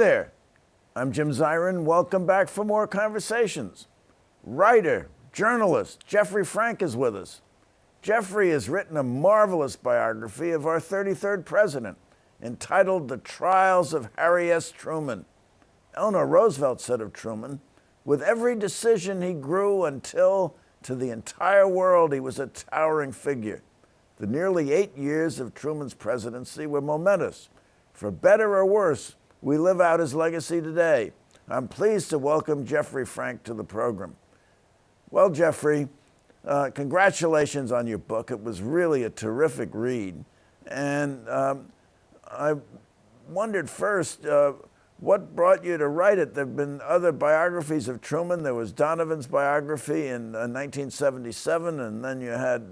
there, I'm Jim Zirin. Welcome back for more conversations. Writer, journalist, Jeffrey Frank is with us. Jeffrey has written a marvelous biography of our 33rd president, entitled The Trials of Harry S. Truman. Eleanor Roosevelt said of Truman, with every decision he grew until, to the entire world, he was a towering figure. The nearly 8 years of Truman's presidency were momentous. For better or worse, we live out his legacy today. I'm pleased to welcome Jeffrey Frank to the program. Well, Jeffrey, congratulations on your book. It was really a terrific read. And I wondered first, what brought you to write it? There have been other biographies of Truman. There was Donovan's biography in 1977, and then you had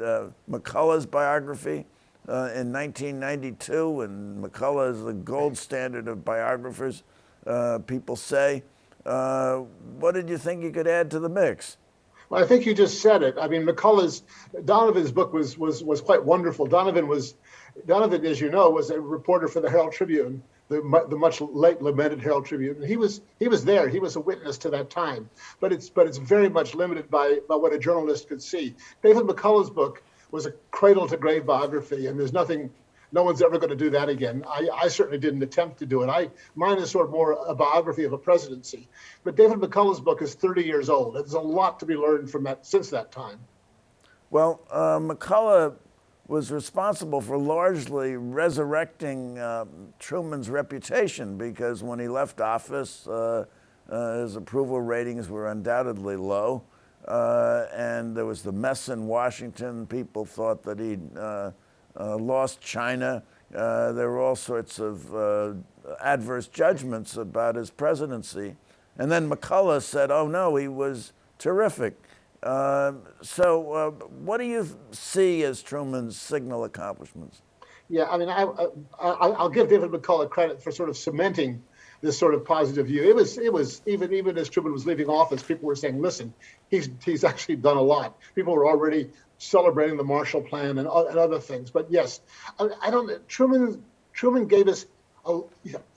McCullough's biography in 1992, and McCullough is the gold standard of biographers, people say. What did you think you could add to the mix? Well, I think you just said it. I mean, Donovan's book was quite wonderful. Donovan, as you know, was a reporter for the Herald Tribune, the much late lamented Herald Tribune. And he was there. He was a witness to that time. But it's very much limited by what a journalist could see. David McCullough's book was a cradle to grave biography, and no one's ever going to do that again. I certainly didn't attempt to do it. Mine is sort of more a biography of a presidency. But David McCullough's book is 30 years old. There's a lot to be learned from that since that time. Well, McCullough was responsible for largely resurrecting Truman's reputation, because when he left office, his approval ratings were undoubtedly low. And there was the mess in Washington. People thought that he'd lost China. There were all sorts of adverse judgments about his presidency. And then McCullough said, oh no, he was terrific. So what do you see as Truman's signal accomplishments? Yeah, I mean, I'll give David McCullough credit for sort of cementing this sort of positive view. It was even as Truman was leaving office, people were saying, listen, he's actually done a lot. People were already celebrating the Marshall Plan and other things. But yes, Truman gave us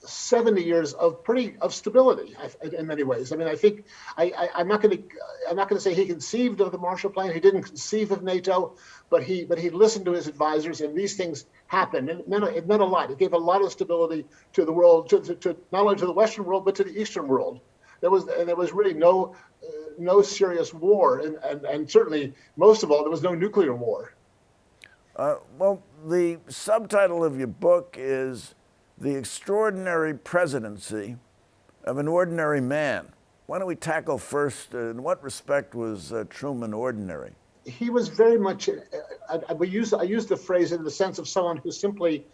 70 years of stability in many ways. I mean, I think I'm not going to say he conceived of the Marshall Plan. He didn't conceive of NATO, but he listened to his advisors, and these things happened. And it meant a lot. It gave a lot of stability to the world, to not only to the Western world but to the Eastern world. There was really no serious war, and certainly most of all, there was no nuclear war. Well, the subtitle of your book is The Extraordinary Presidency of an Ordinary Man. Why don't we tackle first, in what respect was Truman ordinary? He was very much, I use the phrase in the sense of someone who simply,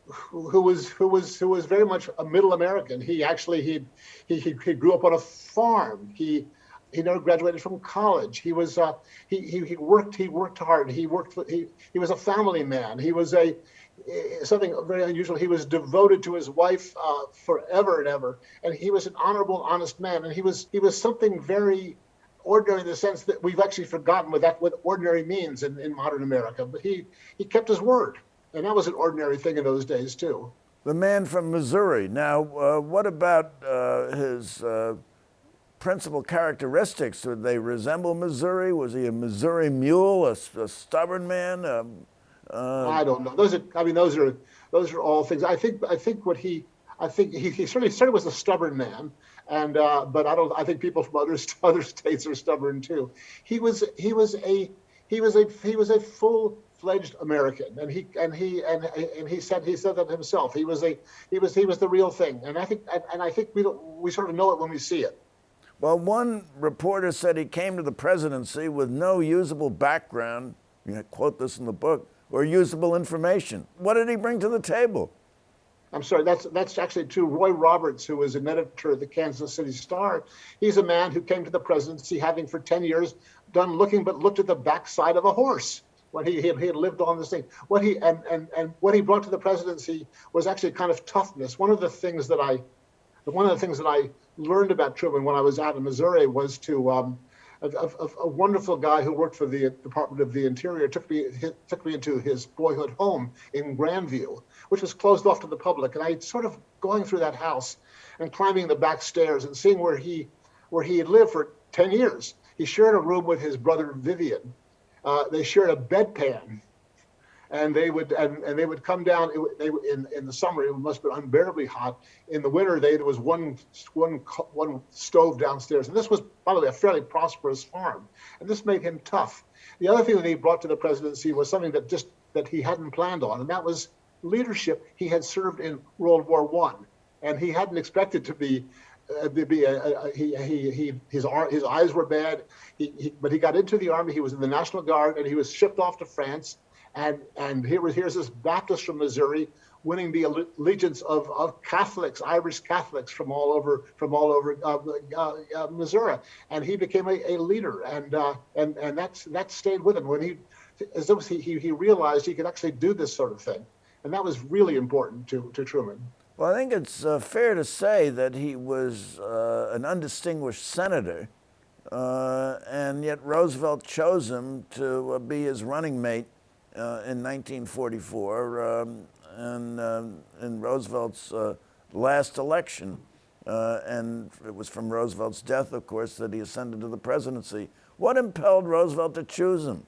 who was very much a middle American. He grew up on a farm. He never graduated from college. He worked hard. He was a family man. He was something very unusual. He was devoted to his wife forever and ever, and he was an honorable, honest man. And he was something very ordinary in the sense that we've actually forgotten what ordinary means in modern America. But he kept his word, and that was an ordinary thing in those days too. The man from Missouri. Now, what about his principal characteristics? Did they resemble Missouri? Was he a Missouri mule, a stubborn man? I don't know. Those are all things. I think he certainly was a stubborn man, and but I think people from other states are stubborn too. He was a full-fledged American, and he said that himself. He was the real thing, and I think we sort of know it when we see it. Well, one reporter said he came to the presidency with no usable background. You quote this in the book. Or usable information. What did he bring to the table? I'm sorry, that's actually true. Roy Roberts, who was an editor of the Kansas City Star, he's a man who came to the presidency having for 10 years looked at the backside of a horse when he had lived on this thing. What he brought to the presidency was actually a kind of toughness. One of the things that I learned about Truman when I was out in Missouri was to a wonderful guy who worked for the Department of the Interior, took me into his boyhood home in Grandview, which was closed off to the public. And I sort of going through that house and climbing the back stairs and seeing where he had lived for 10 years. He shared a room with his brother Vivian. They shared a bedpan. And they would come down. In the summer, it must have been unbearably hot. In the winter, there was one stove downstairs. And this was, by the way, a fairly prosperous farm. And this made him tough. The other thing that he brought to the presidency was something that he hadn't planned on, and that was leadership. He had served in World War I, and he hadn't expected to be. His eyes were bad. But he got into the army. He was in the National Guard, and he was shipped off to France. And here's this Baptist from Missouri winning the allegiance of Catholics, Irish Catholics from all over Missouri, and he became a leader, and that stayed with him when he realized he could actually do this sort of thing, and that was really important to Truman. Well, I think it's fair to say that he was an undistinguished senator, and yet Roosevelt chose him to be his running mate in 1944, and in Roosevelt's last election. And it was from Roosevelt's death, of course, that he ascended to the presidency. What impelled Roosevelt to choose him?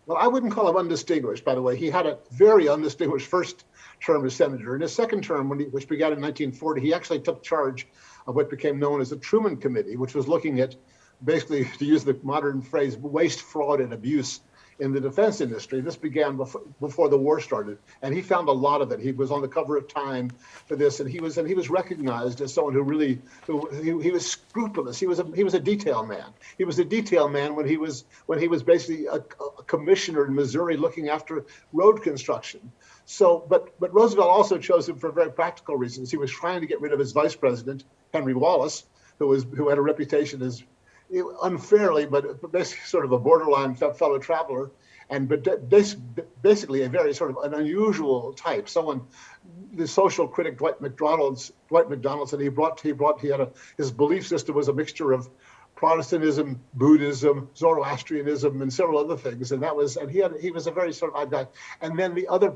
Well, I wouldn't call him undistinguished, by the way. He had a very undistinguished first term as senator. In his second term, which began in 1940, he actually took charge of what became known as the Truman Committee, which was looking at, basically, to use the modern phrase, waste, fraud, and abuse in the defense industry. This began before the war started, and he found a lot of it. He was on the cover of Time for this, and he was recognized as someone he was scrupulous. He was a detail man. He was a detail man when he was basically a commissioner in Missouri looking after road construction. So, but Roosevelt also chose him for very practical reasons. He was trying to get rid of his vice president, Henry Wallace, who had a reputation as unfairly, but basically sort of a borderline fellow traveler, but basically a very sort of an unusual type. Someone, the social critic Dwight McDonald said his belief system was a mixture of Protestantism, Buddhism, Zoroastrianism, and several other things, and he was a very sort of odd guy. And then the other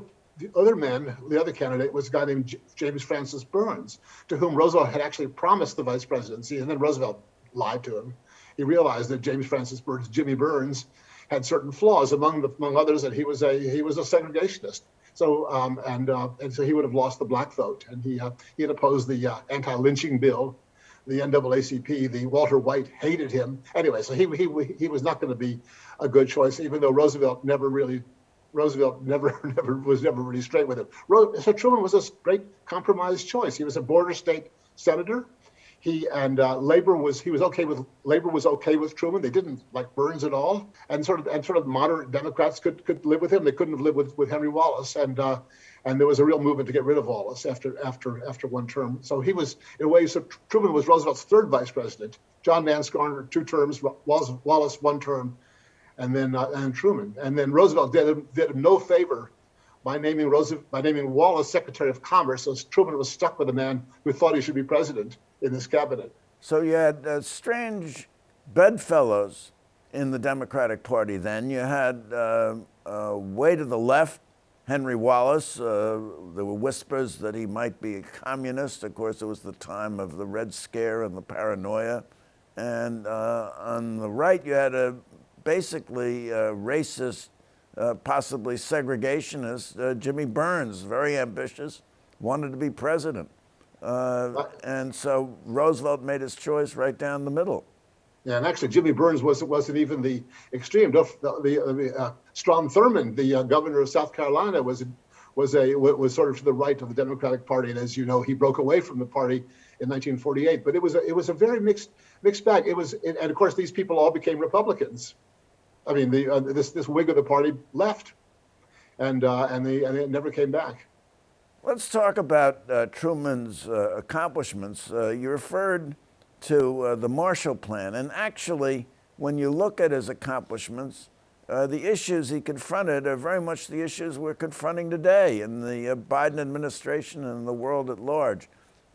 candidate was a guy named James Francis Burns, to whom Roosevelt had actually promised the vice presidency, and then Roosevelt lied to him. He realized that James Francis Burns, Jimmy Burns, had certain flaws, among others that he was a segregationist. So and so he would have lost the black vote, and he had opposed the anti-lynching bill, the NAACP. The Walter White hated him anyway. So he was not going to be a good choice, even though Roosevelt never was really straight with him. So Truman was a great compromise choice. He was a border state senator. Labor was okay with Truman. They didn't like Burns at all, and sort of moderate Democrats could live with him. They couldn't have lived with Henry Wallace, and there was a real movement to get rid of Wallace after one term. So he was, in a way, Truman was Roosevelt's third vice president. John Nance Garner 2 terms, Wallace 1 term, and then Truman. And then Roosevelt did him no favor by naming Wallace Secretary of Commerce. So Truman was stuck with a man who thought he should be president in his cabinet. So you had strange bedfellows in the Democratic Party then. You had way to the left, Henry Wallace. There were whispers that he might be a communist. Of course, it was the time of the Red Scare and the paranoia. And on the right, you had a basically racist, possibly segregationist, Jimmy Burns, very ambitious, wanted to be president. And so Roosevelt made his choice right down the middle. Yeah, and actually Jimmy Burns wasn't even the extreme. Strom Thurmond, the governor of South Carolina, was sort of to the right of the Democratic Party, and as you know, he broke away from the party in 1948. But it was a very mixed bag. And of course these people all became Republicans. I mean, this wing of the party left, and they never came back. Let's talk about Truman's accomplishments. You referred to the Marshall Plan, and actually, when you look at his accomplishments, the issues he confronted are very much the issues we're confronting today in the Biden administration and the world at large.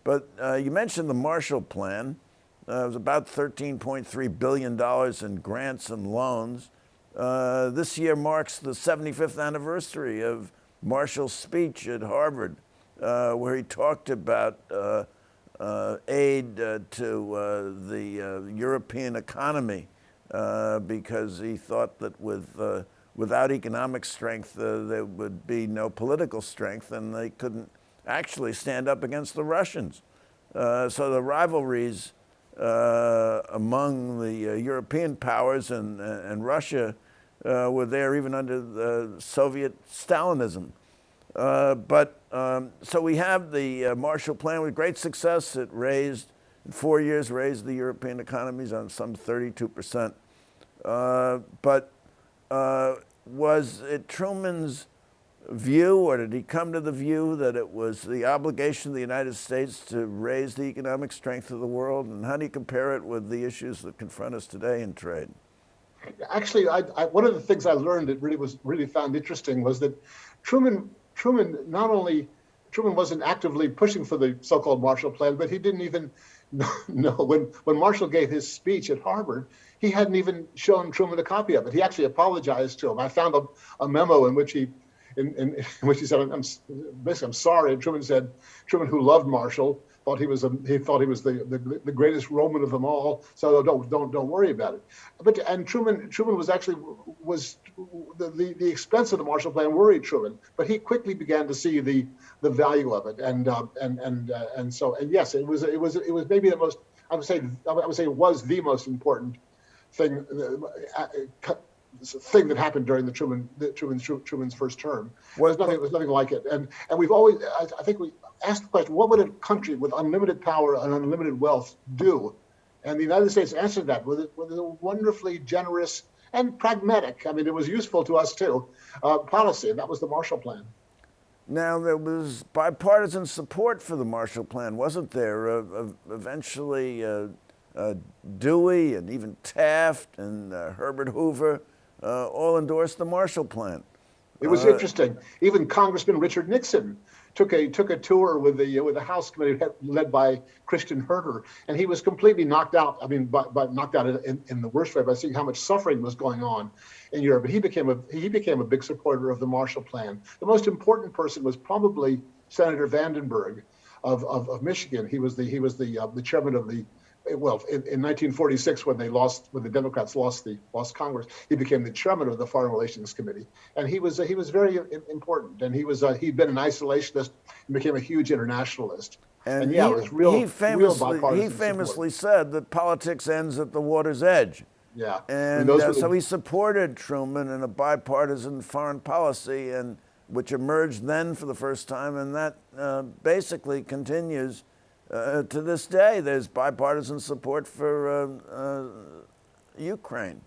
But you mentioned the Marshall Plan, It was about $13.3 billion in grants and loans. This year marks the 75th anniversary of Marshall's speech at Harvard, where he talked about aid to the European economy, because he thought that without economic strength, there would be no political strength, and they couldn't actually stand up against the Russians. So the rivalries among the European powers and Russia were there even under the Soviet Stalinism. So we have the Marshall Plan with great success. It raised, in 4 years, raised the European economies on some 32%. Was it Truman's view, or did he come to the view that it was the obligation of the United States to raise the economic strength of the world? And how do you compare it with the issues that confront us today in trade? Actually, one of the things I learned that really found interesting was that Truman wasn't actively pushing for the so-called Marshall Plan, but he didn't even know when Marshall gave his speech at Harvard, he hadn't even shown Truman a copy of it. He actually apologized to him. I found a memo in which he said, "I'm sorry." And Truman said, Truman, who loved Marshall, thought he was the greatest Roman of them all. So don't worry about it. And Truman was the expense of the Marshall Plan worried Truman, but he quickly began to see the value of it. And yes, it was maybe the most, I would say it was the most important thing that happened during Truman's first term. There's nothing like it. And we've always, I think we asked the question, what would a country with unlimited power and unlimited wealth do? And the United States answered that with a wonderfully generous and pragmatic, I mean, it was useful to us too, policy, and that was the Marshall Plan. Now, there was bipartisan support for the Marshall Plan, wasn't there? Eventually, Dewey and even Taft and Herbert Hoover all endorsed the Marshall Plan. It was interesting. Even Congressman Richard Nixon took a tour with the House committee led by Christian Herter, and he was completely knocked out. I mean, knocked out in the worst way by seeing how much suffering was going on in Europe. But he became a big supporter of the Marshall Plan. The most important person was probably Senator Vandenberg of Michigan. He was the chairman of the. Well, in 1946, when the Democrats lost Congress, he became the chairman of the Foreign Relations Committee, and he was very important. And he'd been an isolationist and became a huge internationalist. And yeah, it was real bipartisan he famously said that politics ends at the water's edge. Yeah, and so he supported Truman in a bipartisan foreign policy, and which emerged then for the first time, and that basically continues. To this day, there's bipartisan support for Ukraine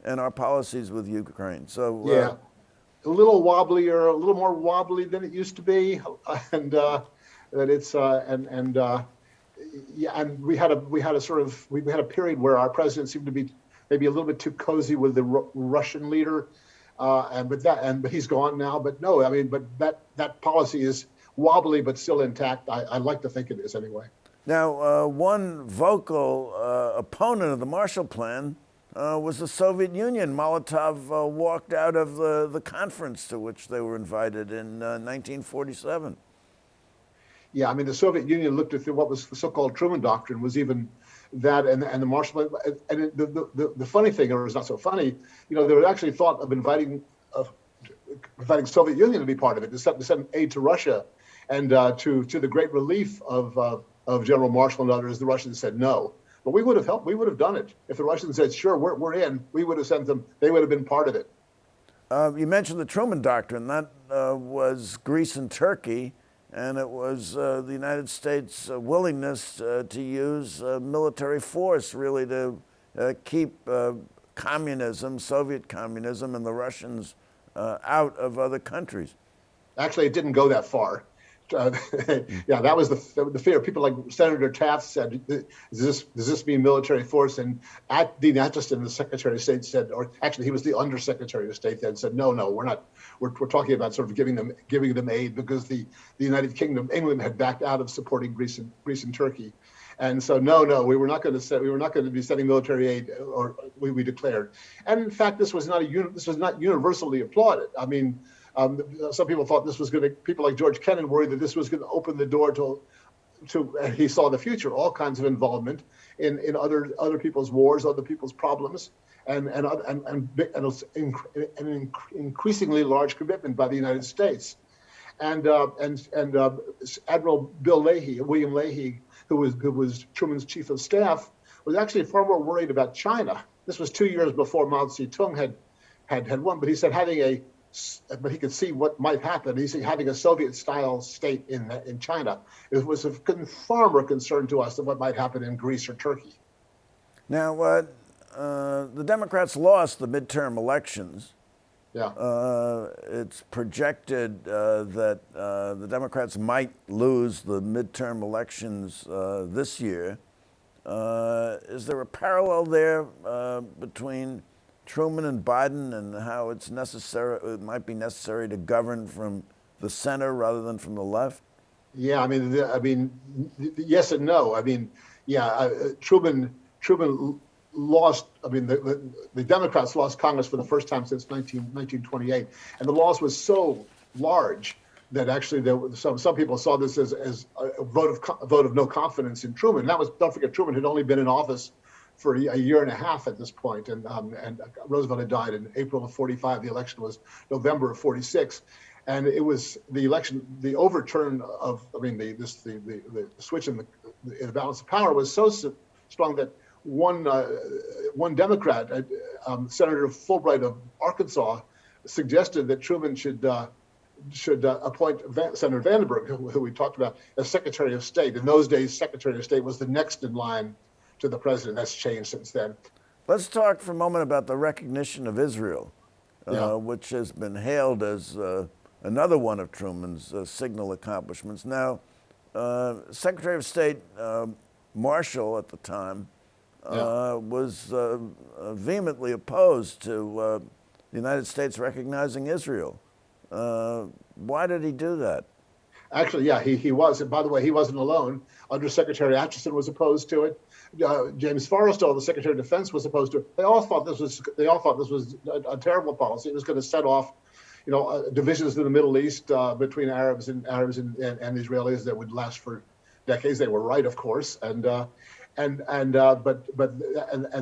and our policies with Ukraine. So yeah, a little more wobbly than it used to be, and we had a period where our president seemed to be maybe a little bit too cozy with the Russian leader, but he's gone now. But no, I mean, but that policy is wobbly but still intact. I like to think it is anyway. Now, one vocal opponent of the Marshall Plan was the Soviet Union. Molotov walked out of the conference to which they were invited in 1947. Yeah, I mean, the Soviet Union looked at what was the so-called Truman Doctrine, was even that, and the Marshall Plan. And the funny thing, or it's not so funny, they were actually thought of inviting Soviet Union to be part of it, to send aid to Russia. And to the great relief of General Marshall and others, the Russians said no. But we would have helped. We would have done it if the Russians said, "Sure, we're in." We would have sent them. They would have been part of it. You mentioned the Truman Doctrine. That was Greece and Turkey, and it was the United States' willingness to use military force, really, to keep communism, Soviet communism, and the Russians out of other countries. Actually, it didn't go that far. Yeah, that was the fear. People like Senator Taft said, "Does this mean military force?" And Dean Acheson, the Secretary of State, said, or actually he was the Undersecretary of State then, said, "No, we're not. We're talking about sort of giving them aid because the United Kingdom, England, had backed out of supporting Greece and Turkey." And so, no, we were not going to be sending military aid, or we declared. And in fact, this was not universally applauded. I mean, some people thought this was going to. People like George Kennan worried that this was going to open the door to he saw the future, all kinds of involvement in other people's wars, other people's problems, and an increasingly large commitment by the United States. And Admiral William Leahy, who was Truman's chief of staff, was actually far more worried about China. This was 2 years before Mao Zedong had won, but he said but he could see what might happen. He said having a Soviet-style state in China, it was of far more concern to us than what might happen in Greece or Turkey. Now, the Democrats lost the midterm elections. Yeah. It's projected that the Democrats might lose the midterm elections this year. Is there a parallel there between Truman and Biden, and how it might be necessary to govern from the center rather than from the left? Yeah, I mean, yes and no. I mean, yeah, Truman lost. I mean, the Democrats lost Congress for the first time since 1928, and the loss was so large that actually some people saw this as a vote of no confidence in Truman. And that was, don't forget, Truman had only been in office for a year and a half at this point, and Roosevelt had died in April of '45. The election was November of '46, and it was the election, the overturn of, the switch in the balance of power was so strong that one Democrat, Senator Fulbright of Arkansas, suggested that Truman should appoint Senator Vandenberg, who we talked about, as Secretary of State. In those days, Secretary of State was the next in line to the president. That's changed since then. Let's talk for a moment about the recognition of Israel, which has been hailed as another one of Truman's signal accomplishments. Now, Secretary of State Marshall at the time was vehemently opposed to the United States recognizing Israel. Why did he do that? Actually, yeah, he was. And by the way, he wasn't alone. Undersecretary Atchison was opposed to it. James Forrestal, the Secretary of Defense, was opposed to it. They all thought this was a terrible policy. It was going to set off, divisions in the Middle East between Arabs and Israelis that would last for decades. They were right, of course, but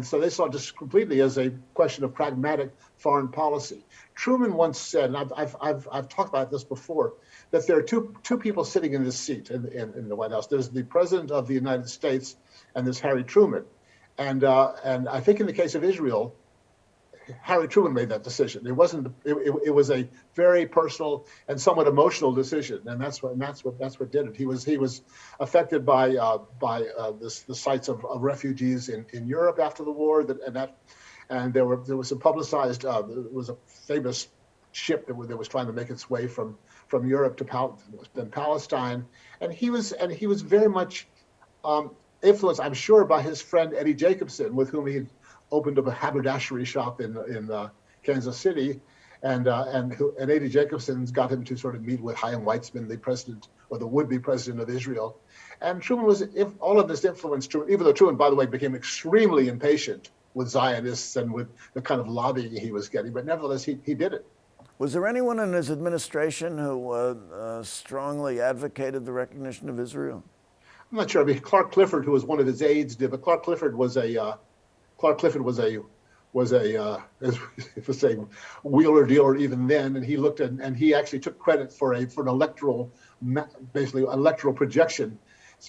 so they saw it just completely as a question of pragmatic foreign policy. Truman once said, and I've talked about this before, that there are two people sitting in this seat in the White House. There's the President of the United States, and there's Harry Truman, and I think in the case of Israel, Harry Truman made that decision. It wasn't. It was a very personal and somewhat emotional decision, and that's what did it. He was affected by the sights of refugees in Europe after the war, and there was some publicized. There was a famous ship that was trying to make its way from Europe to Palestine, and he was very much influenced, I'm sure, by his friend Eddie Jacobson, with whom he opened up a haberdashery shop in Kansas City, and Eddie Jacobson's got him to sort of meet with Chaim Weizmann, the president or the would-be president of Israel. And Truman all of this influenced Truman, even though Truman, by the way, became extremely impatient with Zionists and with the kind of lobbying he was getting, but nevertheless, he did it. Was there anyone in his administration who strongly advocated the recognition of Israel? I'm not sure. I mean, Clark Clifford, who was one of his aides, did, but Clark Clifford was a wheeler dealer even then, and he looked at and he actually took credit for an electoral projection,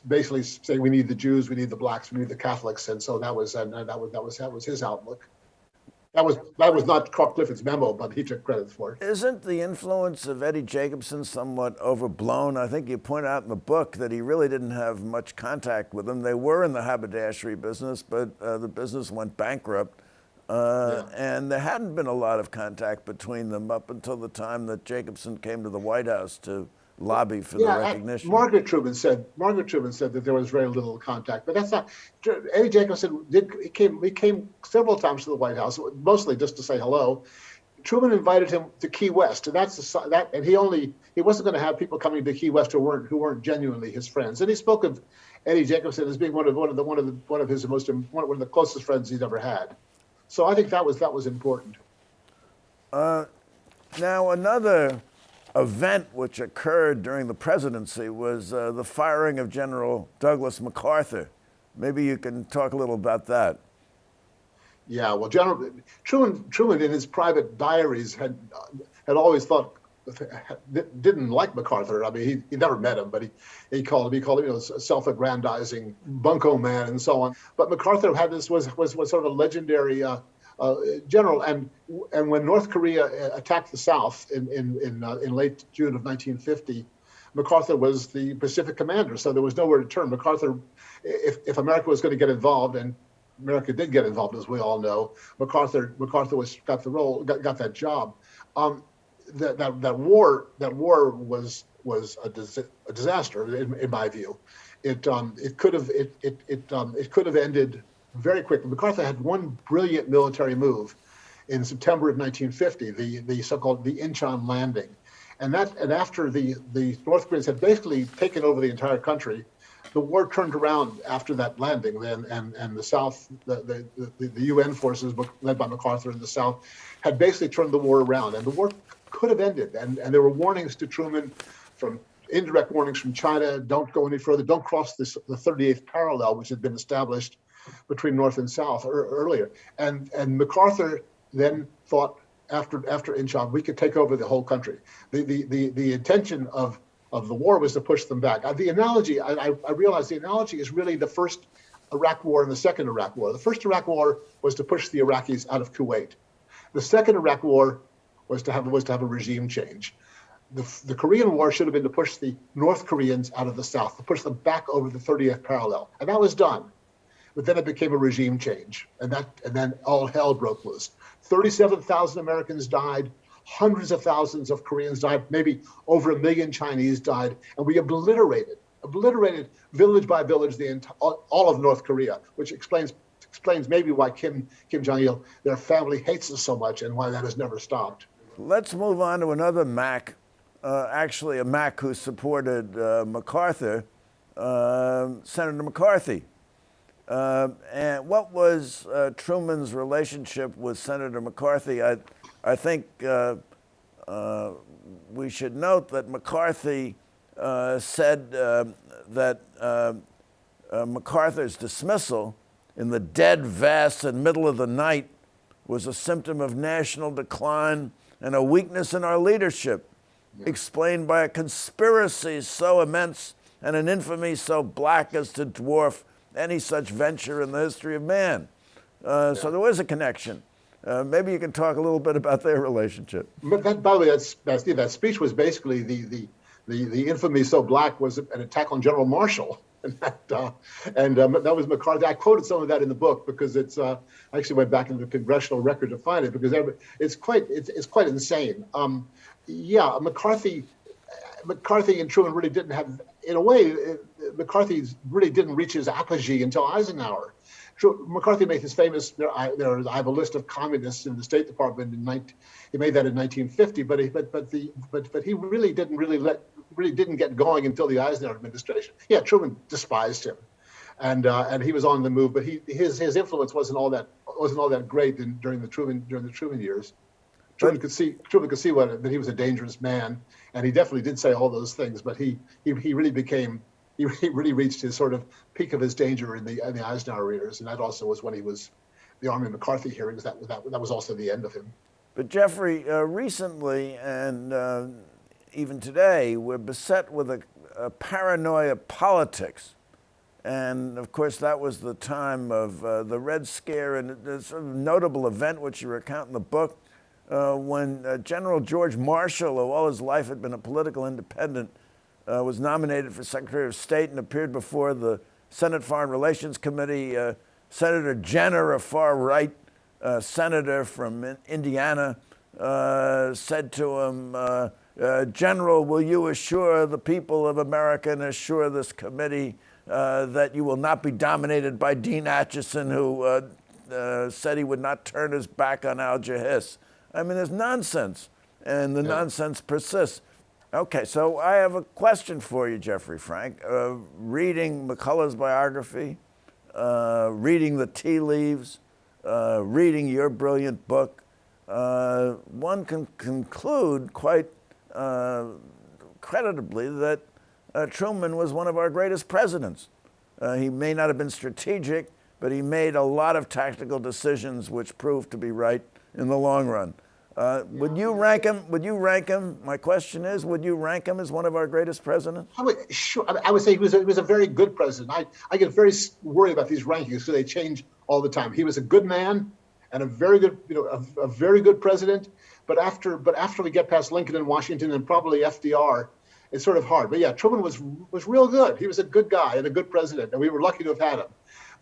basically saying we need the Jews, we need the blacks, we need the Catholics, and so that was his outlook. That was not Clark Clifford's memo, but he took credit for it. Isn't the influence of Eddie Jacobson somewhat overblown? I think you point out in the book that he really didn't have much contact with them. They were in the haberdashery business, but the business went bankrupt. And there hadn't been a lot of contact between them up until the time that Jacobson came to the White House to lobby for the recognition. Margaret Truman said that there was very little contact, but that's not. Eddie Jacobson he came several times to the White House, mostly just to say hello. Truman invited him to Key West, and and he wasn't going to have people coming to Key West who weren't genuinely his friends. And he spoke of Eddie Jacobson as being one of his most one of the closest friends he'd ever had. So I think that was important. Now, another event which occurred during the presidency was the firing of General Douglas MacArthur. Maybe you can talk a little about that. Yeah, well, General Truman in his private diaries had always thought didn't like MacArthur. I mean, he never met him, but he called him a self-aggrandizing bunco man and so on. But MacArthur had was sort of a legendary general, and when North Korea attacked the South in late June of 1950, MacArthur was the Pacific commander, so there was nowhere to turn. MacArthur, if America was going to get involved, and America did get involved, as we all know, MacArthur got the role, got that job. That war was a disaster in my view. It could have ended very quickly. MacArthur had one brilliant military move in September of 1950, the so-called the Incheon landing, and after the North Koreans had basically taken over the entire country, the war turned around after that landing. Then and the South, the UN forces led by MacArthur in the South, had basically turned the war around, and the war could have ended. And there were warnings to Truman, from indirect warnings from China: don't go any further, don't cross the 38th parallel, which had been established between North and South earlier. And MacArthur then thought, after Incheon, we could take over the whole country. The intention of the war was to push them back. The analogy, I realize the analogy is really the first Iraq War and the second Iraq War. The first Iraq War was to push the Iraqis out of Kuwait. The second Iraq War was to have a regime change. The Korean War should have been to push the North Koreans out of the South, to push them back over the 30th parallel, and that was done. But then it became a regime change, and then all hell broke loose. 37,000 Americans died, hundreds of thousands of Koreans died, maybe over 1 million Chinese died, and we obliterated village by village all of North Korea, which explains maybe why Kim Jong-il, their family, hates us so much, and why that has never stopped. Let's move on to another Mac, actually a Mac who supported MacArthur, Senator McCarthy. And what was Truman's relationship with Senator McCarthy? I think we should note that McCarthy said that MacArthur's dismissal in the dead, vast, and middle of the night was a symptom of national decline and a weakness in our leadership, explained by a conspiracy so immense and an infamy so black as to dwarf any such venture in the history of man. So there was a connection. Maybe you can talk a little bit about their relationship. But by the way, that speech was basically the infamy so black was an attack on General Marshall, and that was McCarthy. I quoted some of that in the book because it's I actually went back into the congressional record to find it, because it's quite insane. McCarthy and Truman really didn't have, in a way, McCarthy really didn't reach his apogee until Eisenhower. McCarthy made his famous, I have a list of communists in the State Department he made that in 1950, but he really didn't get going until the Eisenhower administration. Yeah, Truman despised him, and he was on the move, but his influence wasn't all that great during the Truman years. Truman could see that he was a dangerous man, and he definitely did say all those things. But he really reached his sort of peak of his danger in the Eisenhower years, and that also was when he was the Army McCarthy hearings. That was also the end of him. But Jeffrey, recently and even today, we're beset with a paranoia politics. And of course, that was the time of the Red Scare, and it's a notable event which you recount in the book, when General George Marshall, who all his life had been a political independent, was nominated for Secretary of State and appeared before the Senate Foreign Relations Committee. Senator Jenner, a far-right senator from Indiana, said to him, General, will you assure the people of America and assure this committee that you will not be dominated by Dean Acheson, who said he would not turn his back on Al Jahis? I mean, there's nonsense, and the nonsense persists. Okay, so I have a question for you, Jeffrey Frank. Reading McCullough's biography, reading the tea leaves, reading your brilliant book, one can conclude quite creditably that Truman was one of our greatest presidents. He may not have been strategic, but he made a lot of tactical decisions which proved to be right in the long run. Would you rank him? Would you rank him? My question is, would you rank him as one of our greatest presidents? Sure. I would say he was a very good president. I get very worried about these rankings because they change all the time. He was a good man and a very good, a very good president. But after we get past Lincoln and Washington and probably FDR, it's sort of hard. But yeah, Truman was real good. He was a good guy and a good president, and we were lucky to have had him.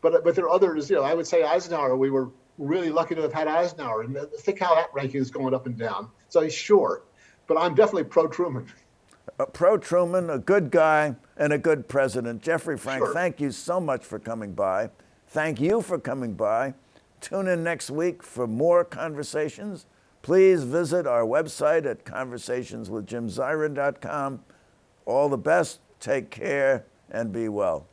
But there are others. I would say Eisenhower. We were really lucky to have had Eisenhower, and think how that ranking is going up and down. So sure, but I'm definitely pro-Truman. Pro-Truman, a good guy, and a good president. Jeffrey Frank, Sure. Thank you so much for coming by. Thank you for coming by. Tune in next week for more conversations. Please visit our website at conversationswithjimzirin.com. All the best, take care, and be well.